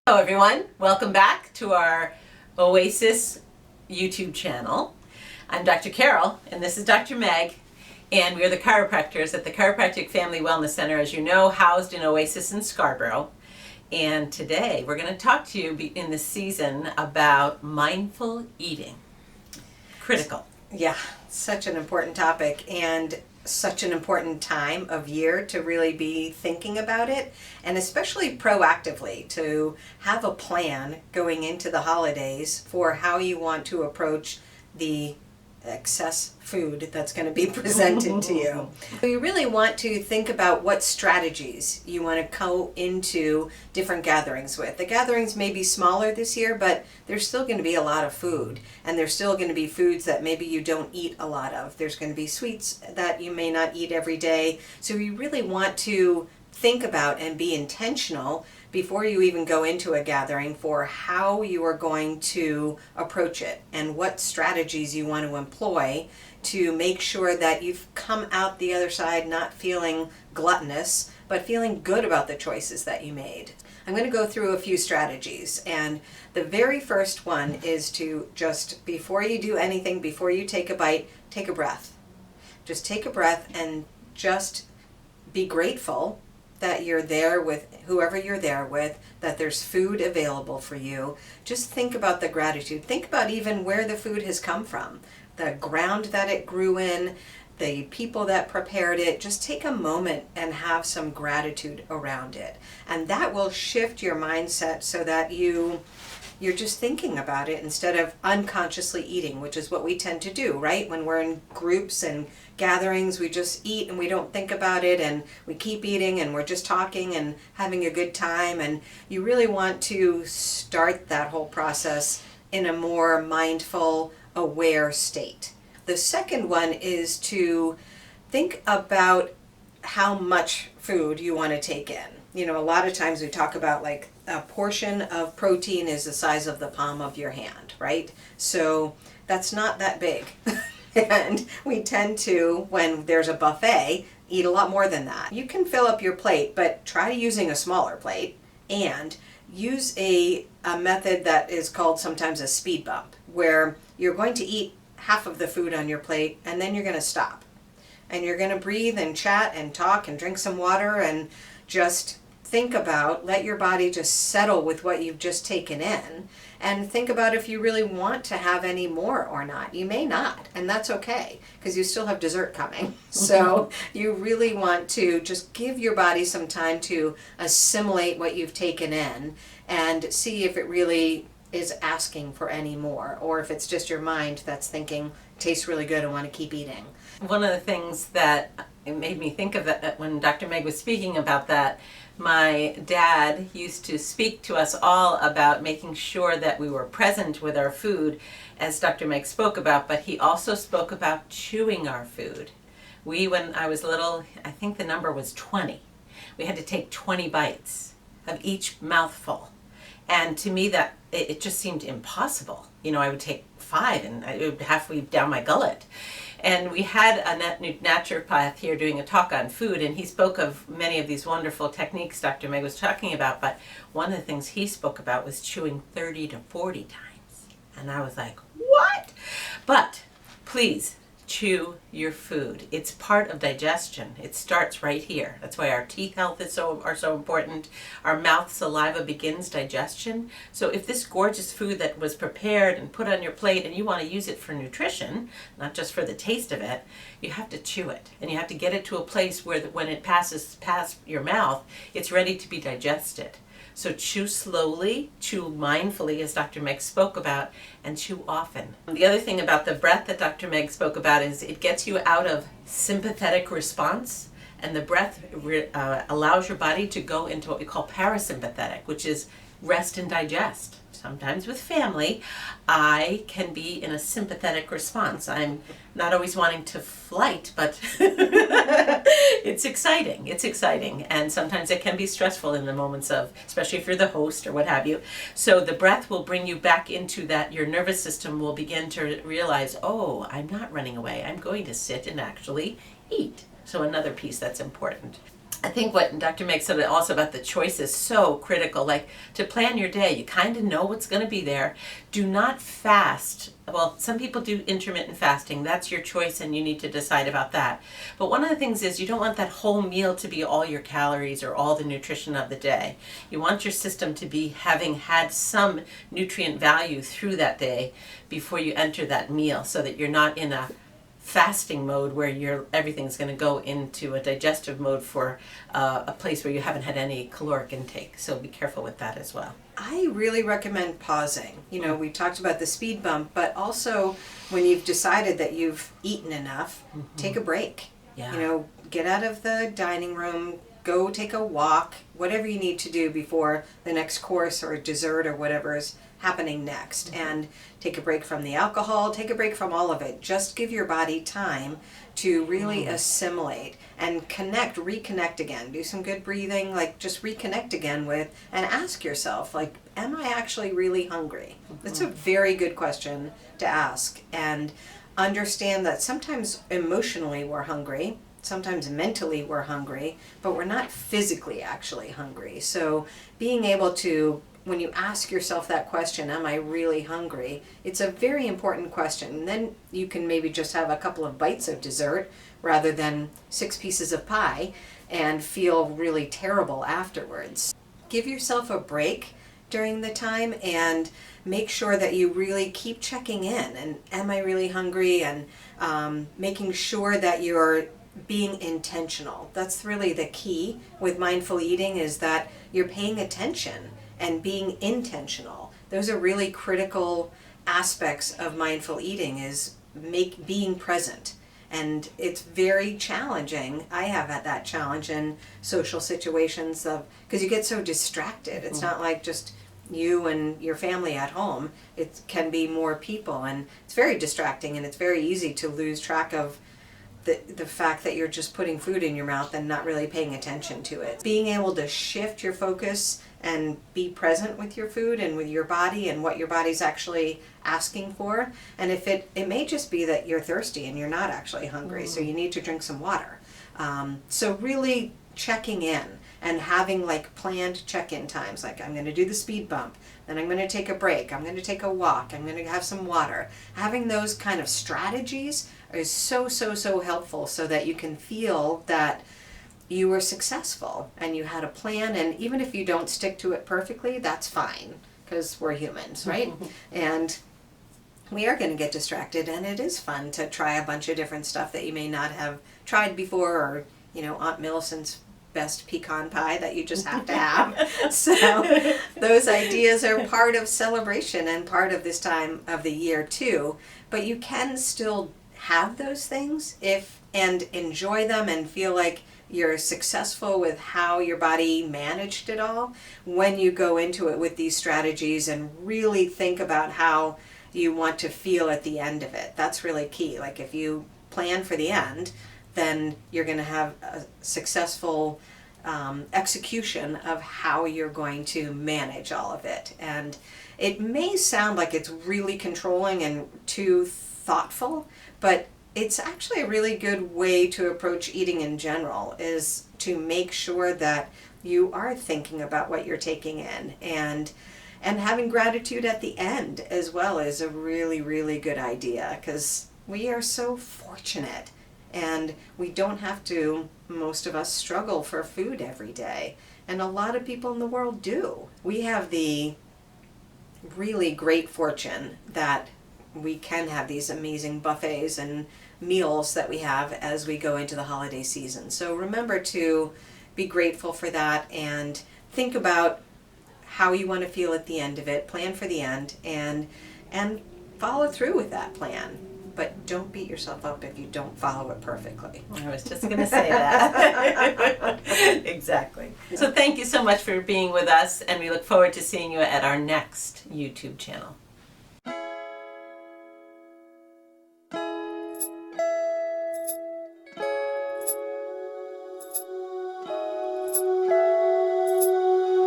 Hello everyone, welcome back to our Oasis YouTube channel. I'm Dr. Carroll and this is Dr. Meg, and we are the chiropractors at the Chiropractic Family Wellness Center, as you know, housed in Oasis in Scarborough. And today we're going to talk to you in this season about mindful eating. Critical. Yeah, such an important topic and such an important time of year to really be thinking about it, and especially proactively to have a plan going into the holidays for how you want to approach the excess food that's going to be presented to you. So you really want to think about what strategies you want to go into different gatherings with. The gatherings may be smaller this year, but there's still going to be a lot of food, and there's still going to be foods that maybe you don't eat a lot of. There's going to be sweets that you may not eat every day. So you really want to think about and be intentional before you even go into a gathering for how you are going to approach it and what strategies you want to employ to make sure that you've come out the other side not feeling gluttonous, but feeling good about the choices that you made. I'm going to go through a few strategies, and the very first one is to just, before you do anything, before you take a bite, take a breath. Just take a breath and just be grateful that you're there with whoever you're there with, that there's food available for you. Just think about the gratitude. Think about even where the food has come from, the ground that it grew in, the people that prepared it. Just take a moment and have some gratitude around it. And that will shift your mindset so that you're just thinking about it instead of unconsciously eating, which is what we tend to do, right? When we're in groups and gatherings, we just eat and we don't think about it, and we keep eating and we're just talking and having a good time. And you really want to start that whole process in a more mindful, aware state. The second one is to think about how much food you want to take in. You know, a lot of times we talk about like a portion of protein is the size of the palm of your hand, right? So that's not that big. And we tend to, when there's a buffet, eat a lot more than that. You can fill up your plate, but try using a smaller plate and use a method that is called sometimes a speed bump, where you're going to eat half of the food on your plate and then you're going to stop. And you're going to breathe and chat and talk and drink some water and just think about, let your body just settle with what you've just taken in, and think about if you really want to have any more or not. You may not, and that's okay, because you still have dessert coming. So you really want to just give your body some time to assimilate what you've taken in and see if it really is asking for any more, or if it's just your mind that's thinking, tastes really good, I want to keep eating. One of the things that it made me think of that when Dr. Meg was speaking about that, my dad used to speak to us all about making sure that we were present with our food, as Dr. Meg spoke about, but he also spoke about chewing our food. When I was little, I think the number was 20. We had to take 20 bites of each mouthful. And to me that it just seemed impossible. You know, I would take 5 and it would halfway down my gullet. And we had a naturopath here doing a talk on food, and he spoke of many of these wonderful techniques Dr. Meg was talking about, but one of the things he spoke about was chewing 30 to 40 times. And I was like, what? But please, chew your food. It's part of digestion. It starts right here. That's why our teeth health are so important. Our mouth saliva begins digestion. So if this gorgeous food that was prepared and put on your plate and you want to use it for nutrition, not just for the taste of it, you have to chew it. And you have to get it to a place where when it passes past your mouth, it's ready to be digested. So chew slowly, chew mindfully, as Dr. Meg spoke about, and chew often. The other thing about the breath that Dr. Meg spoke about is it gets you out of sympathetic response, and the breath allows your body to go into what we call parasympathetic, which is rest and digest. Sometimes with family, I can be in a sympathetic response. I'm not always wanting to flight, but it's exciting. It's exciting. And sometimes it can be stressful in the moments of, especially if you're the host or what have you. So the breath will bring you back into that. Your nervous system will begin to realize, oh, I'm not running away. I'm going to sit and actually eat. So another piece that's important. I think what Dr. Meg said also about the choice is so critical. Like, to plan your day, you kind of know what's going to be there. Do not fast. Well, some people do intermittent fasting. That's your choice, and you need to decide about that. But one of the things is you don't want that whole meal to be all your calories or all the nutrition of the day. You want your system to be having had some nutrient value through that day before you enter that meal, so that you're not in a fasting mode where everything's going to go into a digestive mode for a place where you haven't had any caloric intake. So be careful with that as well. I really recommend pausing. You know, we talked about the speed bump, but also when you've decided that you've eaten enough, take a break. Yeah. You know, get out of the dining room, go take a walk, whatever you need to do before the next course or dessert or whatever is happening next. And take a break from the alcohol, take a break from all of it. Just give your body time to really assimilate and reconnect again. Do some good breathing, like just reconnect again with, and ask yourself, like, am I actually really hungry? That's a very good question to ask. And understand that sometimes emotionally we're hungry, sometimes mentally we're hungry, but we're not physically actually hungry. So being able to, when you ask yourself that question, am I really hungry? It's a very important question. And then you can maybe just have a couple of bites of dessert rather than 6 pieces of pie and feel really terrible afterwards. Give yourself a break during the time and make sure that you really keep checking in. And am I really hungry? And making sure that you're being intentional. That's really the key with mindful eating, is that you're paying attention and being intentional. Those are really critical aspects of mindful eating, is being present. And it's very challenging. I have had that challenge in social situations because you get so distracted. It's not like just you and your family at home. It can be more people, and it's very distracting, and it's very easy to lose track of the fact that you're just putting food in your mouth and not really paying attention to it. Being able to shift your focus and be present with your food and with your body and what your body's actually asking for. And if it may just be that you're thirsty and you're not actually hungry, so you need to drink some water. So really checking in and having like planned check-in times, like I'm going to do the speed bump, then I'm going to take a break, I'm going to take a walk, I'm going to have some water. Having those kind of strategies is so helpful, so that you can feel that you were successful and you had a plan. And even if you don't stick to it perfectly, that's fine, because we're humans, right? And we are going to get distracted, and it is fun to try a bunch of different stuff that you may not have tried before, or Aunt Millicent's best pecan pie that you just have to have. So those ideas are part of celebration and part of this time of the year too. But you can still have those things and enjoy them and feel like you're successful with how your body managed it all when you go into it with these strategies and really think about how you want to feel at the end of it. That's really key. Like, if you plan for the end, then you're going to have a successful execution of how you're going to manage all of it. And it may sound like it's really controlling and too thoughtful, but it's actually a really good way to approach eating in general, is to make sure that you are thinking about what you're taking in, and having gratitude at the end as well is a really good idea, because we are so fortunate and we don't have to, most of us, struggle for food every day, and a lot of people in the world do. We have the really great fortune that we can have these amazing buffets and meals that we have as we go into the holiday season. So remember to be grateful for that, and think about how you want to feel at the end of it. Plan for the end, and follow through with that plan. But don't beat yourself up if you don't follow it perfectly. I was just going to say that. Exactly. So thank you so much for being with us, and we look forward to seeing you at our next YouTube channel.